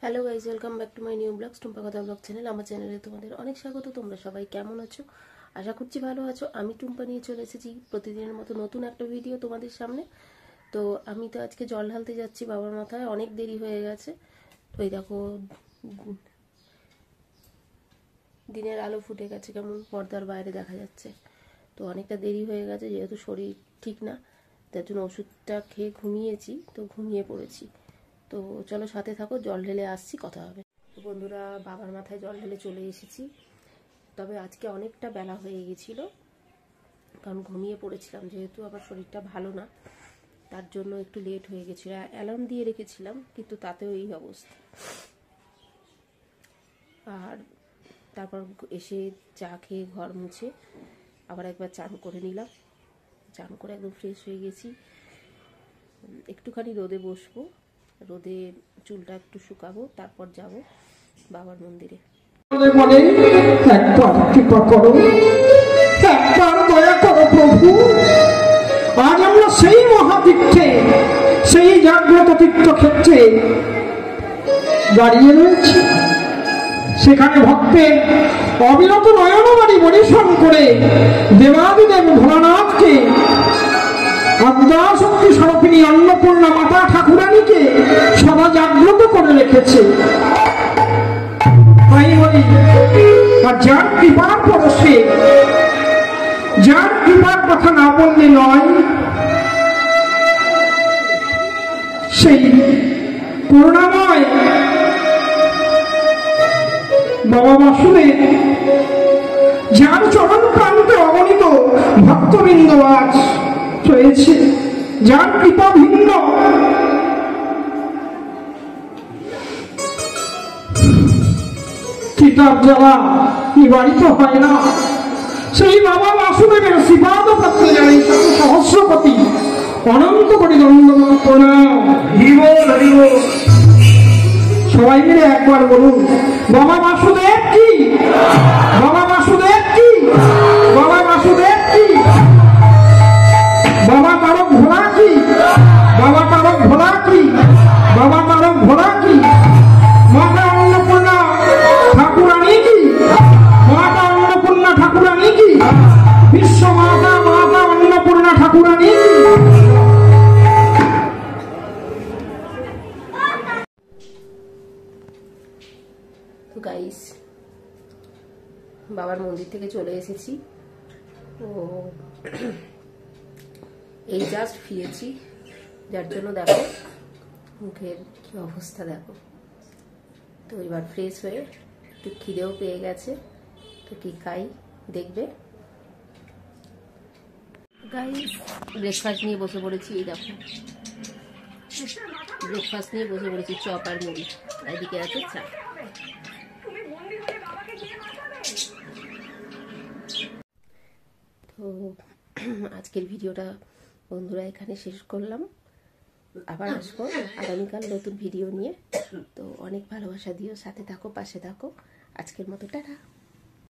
Hello guys, welcome back to my new blogs Tumpa কথা blog channel. আমার চ্যানেলে তোমাদের অনেক স্বাগত। তোমরা সবাই কেমন আছো? আশা করছি ভালো আছো। আমি টুম্পা নিয়ে চলে এসেছি প্রতিদিনের মতো নতুন একটা ভিডিও তোমাদের সামনে। তো আমি তো আজকে জল ঢালতে যাচ্ছি বাবার মাথায়, অনেক দেরি হয়ে গেছে। ওই দেখো দিনের আলো ফুটে গেছে, কেমন পর্দার বাইরে দেখা যাচ্ছে। তো অনেকটা দেরি হয়ে গেছে, যেহেতু শরীর ঠিক না, তার জন্য ওষুধটা খেয়ে ঘুমিয়েছি, তো ঘুমিয়ে পড়েছি। তো চলো সাথে থাকো, জল ঢেলে আসছি, কথা হবে। বন্ধুরা, বাবার মাথায় জল ঢেলে চলে এসেছি। তবে আজকে অনেকটা বেলা হয়ে গেছিল, কারণ ঘুমিয়ে পড়েছিলাম, যেহেতু আমার শরীরটা ভালো না, তার জন্য একটু লেট হয়ে গেছিলো। অ্যালার্ম দিয়ে রেখেছিলাম, কিন্তু তাতেও এই অবস্থা। আর তারপর এসে চা খেয়ে ঘর মুছে আবার একবার চান করে নিলাম। চান করে একদম ফ্রেশ হয়ে গেছি। একটুখানি রোদে বসবো, রোদে চুলটা একটু শুকাবো, তারপর যাব বাবার মন্দিরে। একবার কৃপা করো, একবার দয়া করো প্রভু। আজ আমরা সেই মহাতীর্থে, সেই জাগ্রত তীর্থক্ষেত্রে দাঁড়িয়ে রয়েছি। সেখানে ভক্তের অবিরত নয়নবাড়ি পরিশ্রম করে দেবাদিদেব ভোলানাথকে, আদ্যাশক্তি স্বরূপিণী অন্নপূর্ণা মাতা ঠাকুরানীকে সদা জাগ্রত করে রেখেছে। তাই বলি, আর যার কৃপার পরশে, যার কৃপার কথা না বললে নয়, সেই করুণাময় বাবা বাসুদেব, যার চরণ প্রান্তে অগণিত ভক্তবৃন্দ আজ রয়েছে, যার কৃপা ভিন্ন, কিতাব জ্বালা নিবারিত হয় না। সেই বাবা বাসুদেবের শ্রীপাদ পত্রে জানি সহস্রপতি অনন্ত কোটি দণ্ডবত প্রণাম। সবাই মিলে একবার বলুন, বাবা বাসুদেব কি, বাবা বাসুদেব কি, বাবা বাসুদেব কি, বাবা তারক ভোলা কি, বাবা তারক ভোলা কি, বাবা তারক ভোলা কি, মাতা অন্নপূর্ণা ঠাকুরানী কি, মাতা অন্নপূর্ণা ঠাকুরানী কি, বিশ্ব মাতা মাতা অন্নপূর্ণা ঠাকুরানী কি। তো গাইস, বাবার মন্দির থেকে চলে এসেছি। তো এই জাস্ট ফিরেছি, যার জন্য দেখো মুখের কি অবস্থা দেখো। তো এবার ফ্রেশ হয়ে একটু খিদেও পেয়ে গেছে, তো কি খাই দেখবে। গাইস, ব্রেকফাস্ট নিয়ে বসে পড়েছি। এই দেখো, ব্রেকফাস্ট নিয়ে বসে পড়েছি, চপ আর মুড়ি, এদিকে আছে চা। তো আজকের ভিডিওটা বন্ধুরা এখানে শেষ করলাম। আবার আসবো আগামীকাল নতুন ভিডিও নিয়ে। তো অনেক ভালোবাসা দিও, সাথে থাকো, পাশে থাকো। আজকের মতো টাটা।